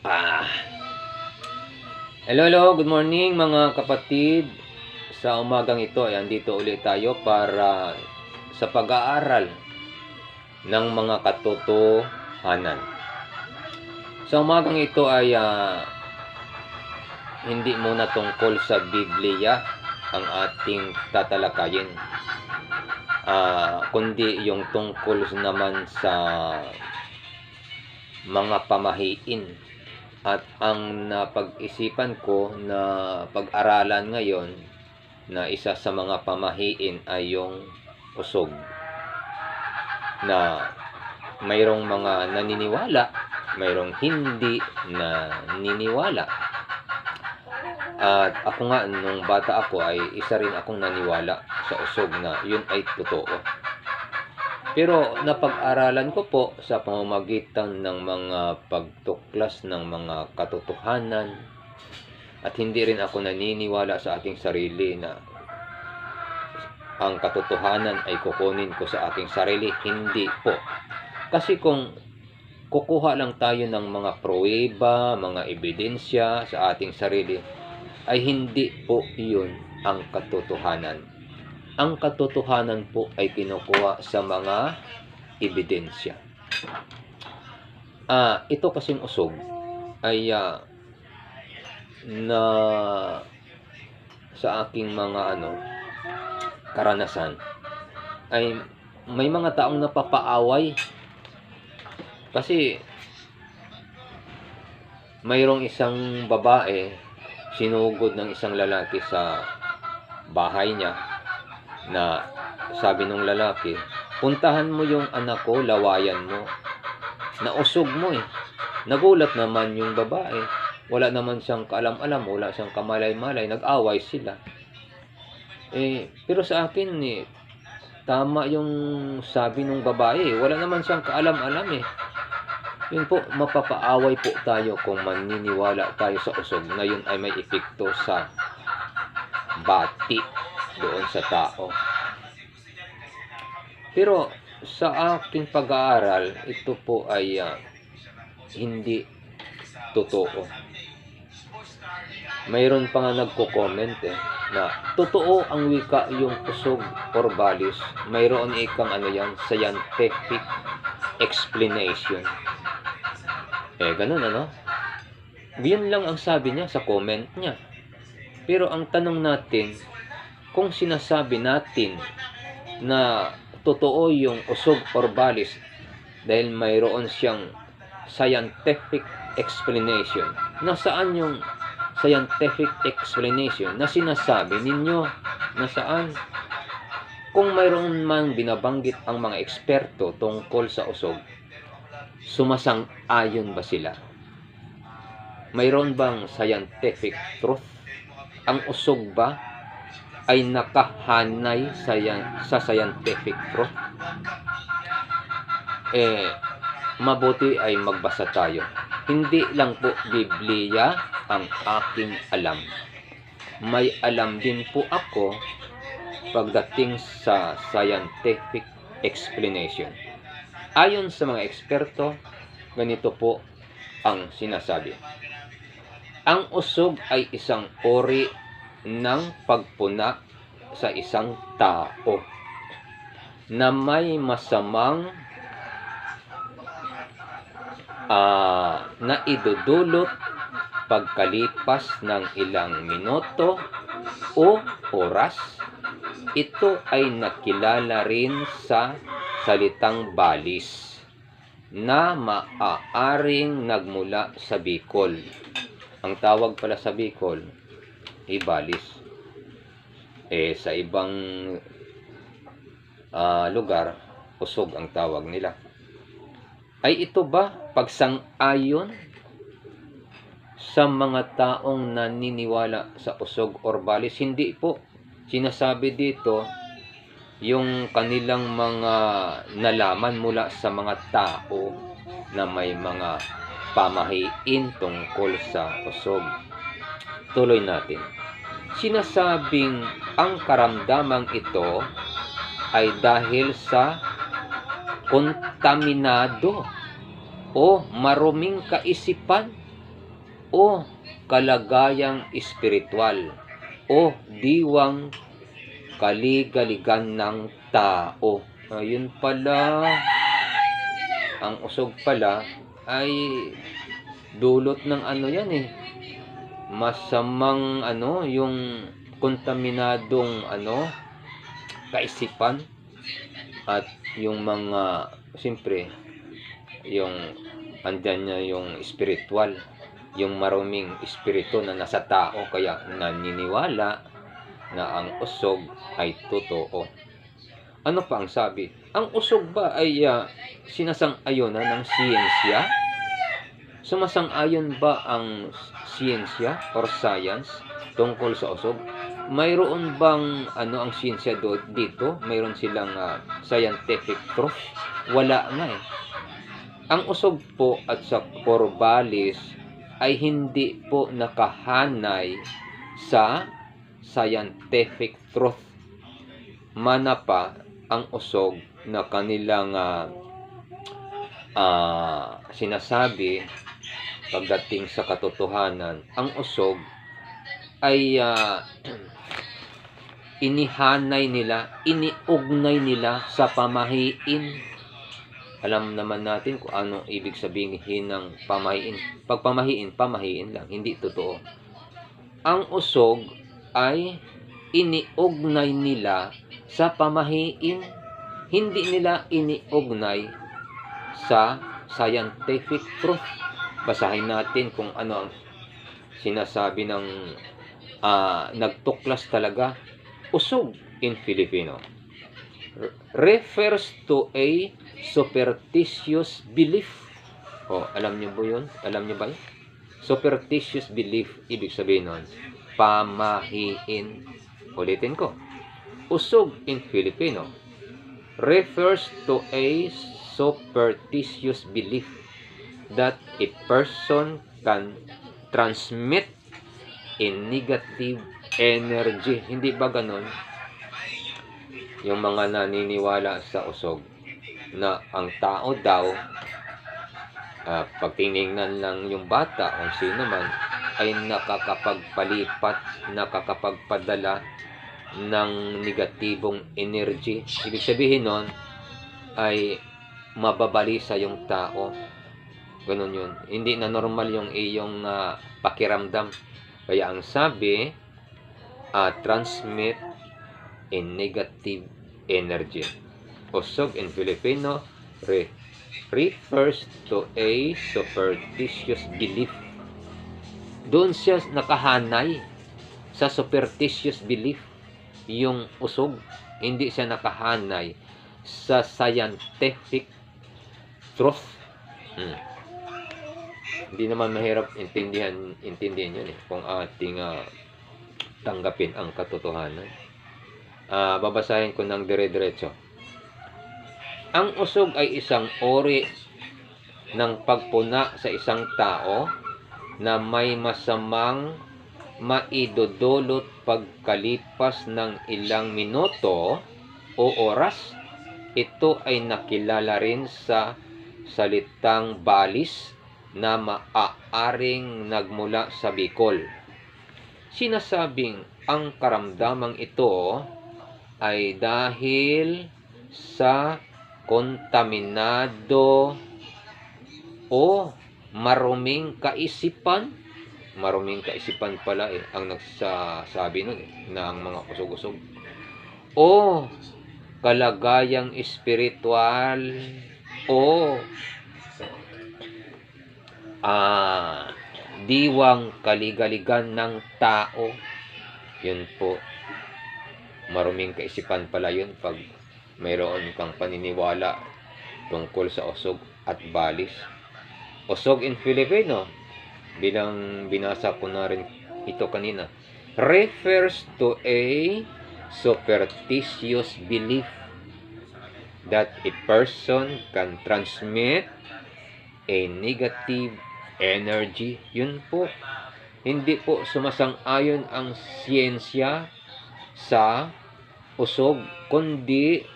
Ah. Hello, good morning mga kapatid. Sa umagang ito ay andito ulit tayo para sa pag-aaral ng mga katotohanan. Sa umagang ito ay hindi muna tungkol sa Biblia ang ating tatalakayin, kundi yung tungkol naman sa mga pamahiin. At ang napag-isipan ko na pag-aralan ngayon na isa sa mga pamahiin ay yung usog, na mayroong mga naniniwala, mayroong hindi naniniwala. At ako nga, nung bata ako ay isa rin akong naniwala sa usog na yun ay totoo. Pero napag-aralan ko po sa pamamagitan ng mga pagtuklas ng mga katotohanan, at hindi rin ako naniniwala sa aking sarili na ang katotohanan ay kukunin ko sa aking sarili. Hindi po. Kasi kung kukuha lang tayo ng mga pruweba, mga ebidensya sa ating sarili, ay hindi po iyon ang katotohanan. Ang katotohanan po ay kinukuha sa mga ebidensya. Ito kasing usog ay na sa aking mga karanasan ay may mga taong napapaaway kasi mayroong isang babae sinugod ng isang lalaki sa bahay niya, na sabi nung lalaki, puntahan mo yung anak ko, lawayan mo. Nausog mo eh. Nagulat naman yung babae. Wala naman siyang kaalam-alam, wala siyang kamalay-malay. Nag-away sila. Pero sa akin tama yung sabi nung babae. Wala naman siyang kaalam-alam eh. Yun po, mapapaaway po tayo kung maniniwala tayo sa usog na yun ay may epekto sa bati doon sa tao. Pero sa aking pag-aaral, ito po ay hindi totoo. Mayroon pa nga nagko-comment na totoo ang wika yung usog or balis. Mayroon ikang scientific explanation. Ganun Yun lang ang sabi niya sa comment niya. Pero ang tanong natin, kung sinasabi natin na totoo yung usog or balis dahil mayroon siyang scientific explanation, nasaan yung scientific explanation na sinasabi ninyo? Nasaan? Kung mayroon man binabanggit ang mga eksperto tungkol sa usog, sumasang-ayon ba sila? Mayroon bang scientific truth? Ang usog ba ay nakahanay sa scientific truth? Mabuti ay magbasa tayo. Hindi lang po Biblia ang aking alam. May alam din po ako pagdating sa scientific explanation. Ayon sa mga eksperto, ganito po ang sinasabi. Ang usog ay isang uri ng pagpuna sa isang tao na may masamang na idudulot pagkalipas ng ilang minuto o oras. Ito ay nakilala rin sa salitang balis na maaaring nagmula sa Bicol. Ang tawag pala sa Bicol ay balis. Sa ibang lugar, usog ang tawag nila. Ay ito ba pagsang-ayon sa mga taong naniniwala sa usog or balis? Hindi po. Sinasabi dito yung kanilang mga nalaman mula sa mga tao na may mga pamahiin tungkol sa usog. Tuloy natin. Sinasabing ang karamdamang ito ay dahil sa kontaminado o maruming kaisipan o kalagayang espiritual o diwang kaligaligan ng tao. Ayun pala, ang usog pala ay dulot ng ano yan eh, masamang ano, yung kontaminadong ano, kaisipan at yung mga, siyempre, yung andyan niya yung spiritual, yung maruming espiritu na nasa tao, kaya naniniwala na ang usog ay totoo. Ano pa ang sabi? Ang usog ba ay sinasang-ayonan ng siyensya? Sumasang-ayon ba ang siyensya or science tungkol sa usog? Mayroon bang ano ang siyensya dito? Mayroon silang scientific proof? Wala nga eh. Ang usog po at sa Corvallis ay hindi po nakahanay sa scientific truth. Mana pa ang usog na kanilang sinasabi pagdating sa katotohanan. Ang usog ay inihanay nila, iniugnay nila sa pamahiin. Alam naman natin kung ano ibig sabihin ng pamahiin. Pag pamahiin lang, hindi totoo. Ang usog ay iniugnay nila sa pamahiin, hindi nila iniugnay sa scientific truth. Basahin natin kung ano ang sinasabi ng nagtuklas talaga. Usog in Filipino refers to a superstitious belief. Alam niyo ba yun? Alam niyo ba yun? Superstitious belief, ibig sabihin nun, pamahiin. Ulitin ko. Usog in Filipino refers to a superstitious belief that a person can transmit a negative energy. Hindi ba ganun? Yung mga naniniwala sa usog na ang tao daw, pag tinignan lang yung bata o sino man, ay nakakapagpalipat, nakakapagpadala ng negatibong energy. Ibig sabihin nun ay mababalisa yung tao. Ganun yun. Hindi na normal yung iyong pakiramdam. Kaya ang sabi, transmit a negative energy. Usog in Filipino refers to a superstitious belief. Doon siya nakahanay sa superstitious belief, yung usog. Hindi siya nakahanay sa scientific truth. Hindi naman mahirap intindihan yun eh, kung ating tanggapin ang katotohanan. Babasahin ko ng dire-diretso. Ang usog ay isang uri ng pagpuna sa isang tao na may masamang maidudulot pagkalipas ng ilang minuto o oras. Ito ay nakilala rin sa salitang balis na maaaring nagmula sa Bicol. Sinasabing ang karamdamang ito ay dahil sa kontaminado o maruming kaisipan. Maruming kaisipan pala ang nagsasabi nun na ang mga usog-usog. O kalagayang espiritual o diwang kaligaligan ng tao. Yun po, maruming kaisipan pala yun pag mayroon kang paniniwala tungkol sa usog at balis. Usog in Filipino, bilang binasa ko na rin ito kanina, refers to a superstitious belief that a person can transmit a negative energy. Yun po, hindi po sumasang-ayon ang siyensya sa usog, kundi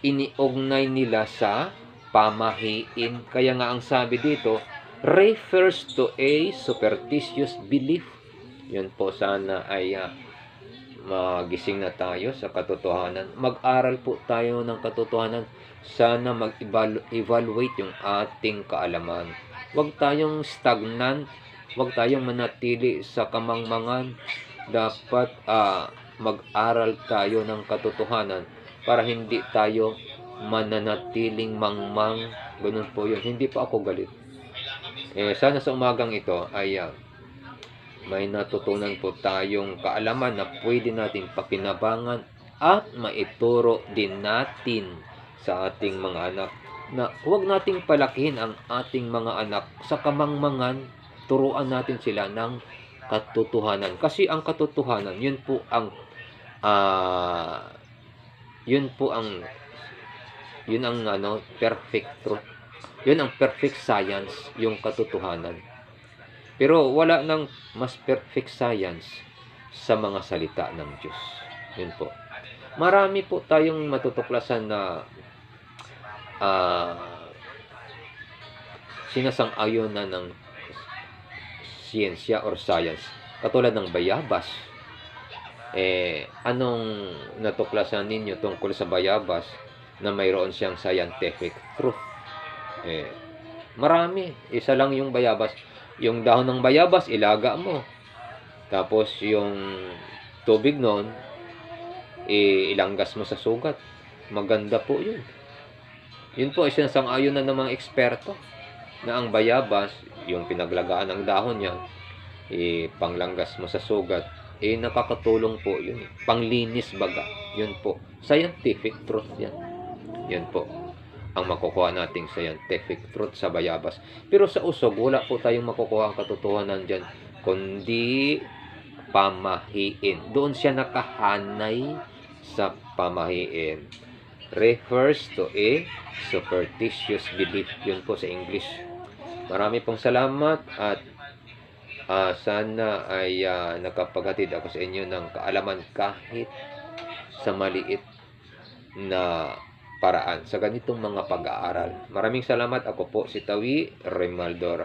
iniugnay nila sa pamahiin. Kaya nga ang sabi dito, refers to a superstitious belief. Yun po, sana ay magising na tayo sa katotohanan. Mag-aral po tayo ng katotohanan. Sana mag-evaluate yung ating kaalaman. Huwag tayong stagnant. Huwag tayong manatili sa kamangmangan. Dapat mag-aral tayo ng katotohanan para hindi tayo mananatiling mangmang. Ganun po yun. Hindi pa ako galit. Sana sa umagang ito ay may natutunan po tayong kaalaman na pwede natin pakinabangan at maituro din natin sa ating mga anak, na huwag nating palakihin ang ating mga anak sa kamangmangan. Turuan natin sila ng katotohanan, kasi ang katotohanan, yun ang perfect truth. Yun ang perfect science, yung katotohanan. Pero wala nang mas perfect science sa mga salita ng Diyos. Yun po. Marami po tayong matutuklasan na sinasang-ayon na ng siyensya or science. Katulad ng bayabas. Anong natuklasan ninyo tungkol sa bayabas na mayroon siyang scientific truth? Marami. Isa lang yung bayabas. Yung dahon ng bayabas, ilaga mo. Tapos yung tubig nun, ilanggas mo sa sugat. Maganda po yun. Yun po, sinasang-ayon na ng mga eksperto na ang bayabas, yung pinaglagaan ng dahon niya, panglanggas mo sa sugat, nakakatulong po yun. Panglinis baga. Yun po. Scientific truth yan. Yan po ang makukuha nating scientific truth sa bayabas. Pero sa usog, wala po tayong makukuha ang katotohanan dyan, kundi pamahiin. Doon siya nakahanay sa pamahiin. Refers to a superstitious belief. Yun po sa English. Marami pong salamat at sana ay nakapaghatid ako sa inyo ng kaalaman kahit sa maliit na paraan sa ganitong mga pag-aaral. Maraming salamat. Ako po si Tawi Remaldora.